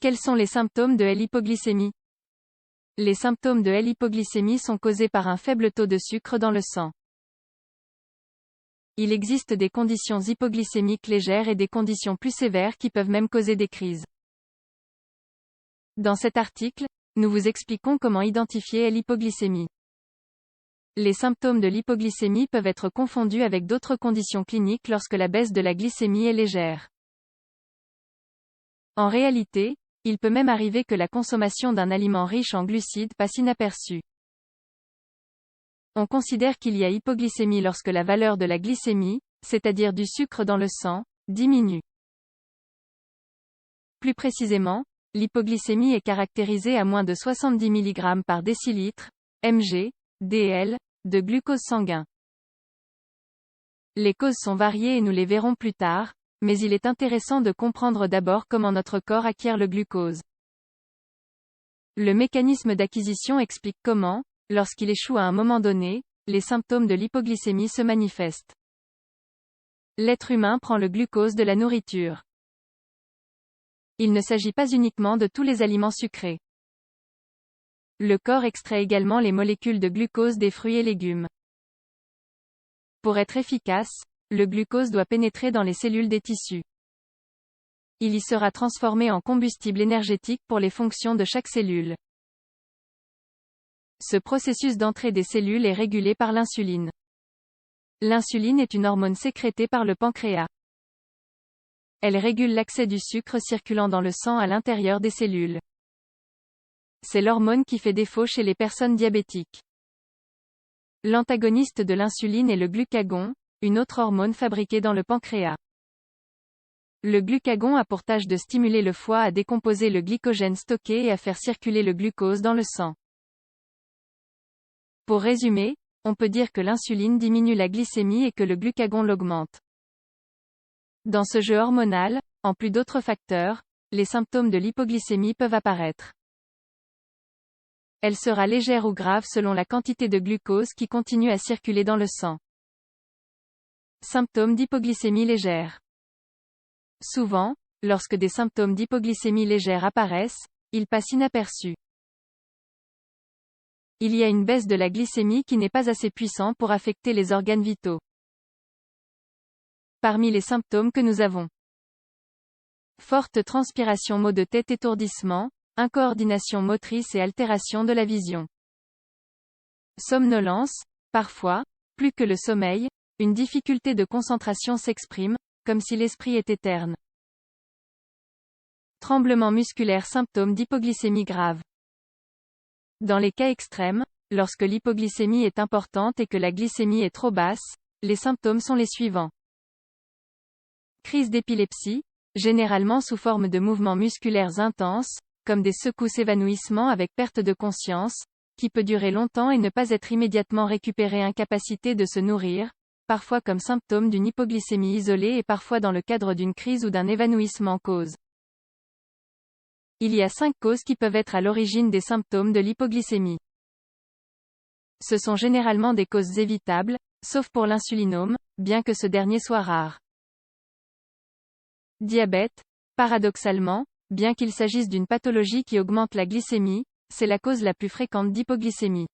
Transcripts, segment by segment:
Quels sont les symptômes de l'hypoglycémie? Les symptômes de l'hypoglycémie sont causés par un faible taux de sucre dans le sang. Il existe des conditions hypoglycémiques légères et des conditions plus sévères qui peuvent même causer des crises. Dans cet article, nous vous expliquons comment identifier l'hypoglycémie. Les symptômes de l'hypoglycémie peuvent être confondus avec d'autres conditions cliniques lorsque la baisse de la glycémie est légère. En réalité, il peut même arriver que la consommation d'un aliment riche en glucides passe inaperçue. On considère qu'il y a hypoglycémie lorsque la valeur de la glycémie, c'est-à-dire du sucre dans le sang, diminue. Plus précisément, l'hypoglycémie est caractérisée à moins de 70 mg par décilitre, mg, dl, de glucose sanguin. Les causes sont variées et nous les verrons plus tard, mais il est intéressant de comprendre d'abord comment notre corps acquiert le glucose. Le mécanisme d'acquisition explique comment, lorsqu'il échoue à un moment donné, les symptômes de l'hypoglycémie se manifestent. L'être humain prend le glucose de la nourriture. Il ne s'agit pas uniquement de tous les aliments sucrés. Le corps extrait également les molécules de glucose des fruits et légumes. Pour être efficace, le glucose doit pénétrer dans les cellules des tissus. Il y sera transformé en combustible énergétique pour les fonctions de chaque cellule. Ce processus d'entrée des cellules est régulé par l'insuline. L'insuline est une hormone sécrétée par le pancréas. Elle régule l'accès du sucre circulant dans le sang à l'intérieur des cellules. C'est l'hormone qui fait défaut chez les personnes diabétiques. L'antagoniste de l'insuline est le glucagon, une autre hormone fabriquée dans le pancréas. Le glucagon a pour tâche de stimuler le foie à décomposer le glycogène stocké et à faire circuler le glucose dans le sang. Pour résumer, on peut dire que l'insuline diminue la glycémie et que le glucagon l'augmente. Dans ce jeu hormonal, en plus d'autres facteurs, les symptômes de l'hypoglycémie peuvent apparaître. Elle sera légère ou grave selon la quantité de glucose qui continue à circuler dans le sang. Symptômes d'hypoglycémie légère. Souvent, lorsque des symptômes d'hypoglycémie légère apparaissent, ils passent inaperçus. Il y a une baisse de la glycémie qui n'est pas assez puissante pour affecter les organes vitaux. Parmi les symptômes que nous avons: forte transpiration, maux de tête, étourdissement, incoordination motrice et altération de la vision. Somnolence, parfois, plus que le sommeil, une difficulté de concentration s'exprime, comme si l'esprit était terne. Tremblement musculaire, symptôme d'hypoglycémie grave. Dans les cas extrêmes, lorsque l'hypoglycémie est importante et que la glycémie est trop basse, les symptômes sont les suivants. Crise d'épilepsie, généralement sous forme de mouvements musculaires intenses, comme des secousses-évanouissements avec perte de conscience, qui peut durer longtemps et ne pas être immédiatement récupérée, incapacité de se nourrir, parfois comme symptôme d'une hypoglycémie isolée et parfois dans le cadre d'une crise ou d'un évanouissement cause. Il y a 5 causes qui peuvent être à l'origine des symptômes de l'hypoglycémie. Ce sont généralement des causes évitables, sauf pour l'insulinome, bien que ce dernier soit rare. Diabète. Paradoxalement, bien qu'il s'agisse d'une pathologie qui augmente la glycémie, c'est la cause la plus fréquente d'hypoglycémie.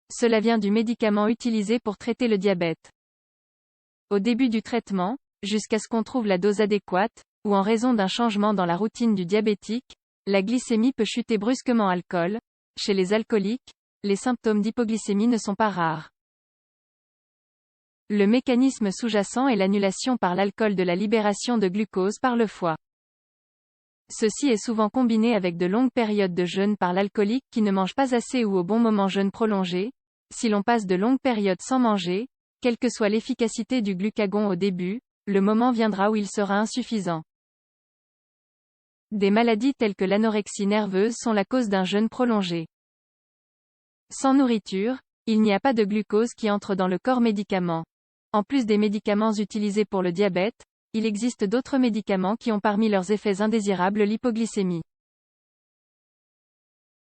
Cela vient du médicament utilisé pour traiter le diabète. Au début du traitement, jusqu'à ce qu'on trouve la dose adéquate, ou en raison d'un changement dans la routine du diabétique, la glycémie peut chuter brusquement. Alcool. Chez les alcooliques, les symptômes d'hypoglycémie ne sont pas rares. Le mécanisme sous-jacent est l'annulation par l'alcool de la libération de glucose par le foie. Ceci est souvent combiné avec de longues périodes de jeûne par l'alcoolique qui ne mange pas assez ou au bon moment, jeûne prolongé. Si l'on passe de longues périodes sans manger, quelle que soit l'efficacité du glucagon au début, le moment viendra où il sera insuffisant. Des maladies telles que l'anorexie nerveuse sont la cause d'un jeûne prolongé. Sans nourriture, il n'y a pas de glucose qui entre dans le corps. Médicaments. En plus des médicaments utilisés pour le diabète, il existe d'autres médicaments qui ont parmi leurs effets indésirables l'hypoglycémie.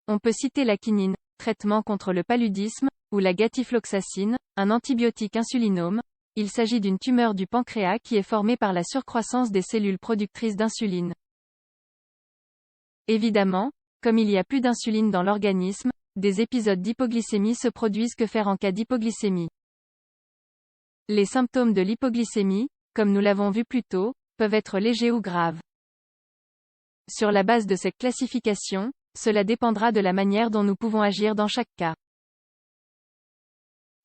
On peut citer la quinine, traitement contre le paludisme, ou la gatifloxacine, un antibiotique insulinome. Il s'agit d'une tumeur du pancréas qui est formée par la surcroissance des cellules productrices d'insuline. Évidemment, comme il y a plus d'insuline dans l'organisme, des épisodes d'hypoglycémie se produisent. Que faire en cas d'hypoglycémie? Les symptômes de l'hypoglycémie, comme nous l'avons vu plus tôt, peuvent être légers ou graves. Sur la base de cette classification, cela dépendra de la manière dont nous pouvons agir dans chaque cas.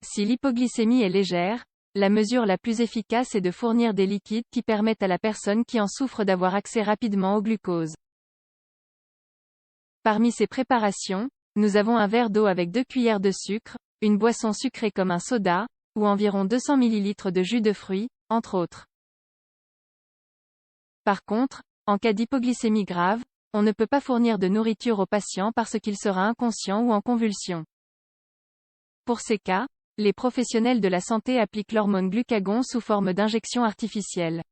Si l'hypoglycémie est légère, la mesure la plus efficace est de fournir des liquides qui permettent à la personne qui en souffre d'avoir accès rapidement au glucose. Parmi ces préparations, nous avons un verre d'eau avec 2 cuillères de sucre, une boisson sucrée comme un soda, ou environ 200 ml de jus de fruits, entre autres. Par contre, en cas d'hypoglycémie grave, on ne peut pas fournir de nourriture au patient parce qu'il sera inconscient ou en convulsion. Pour ces cas, les professionnels de la santé appliquent l'hormone glucagon sous forme d'injection artificielle.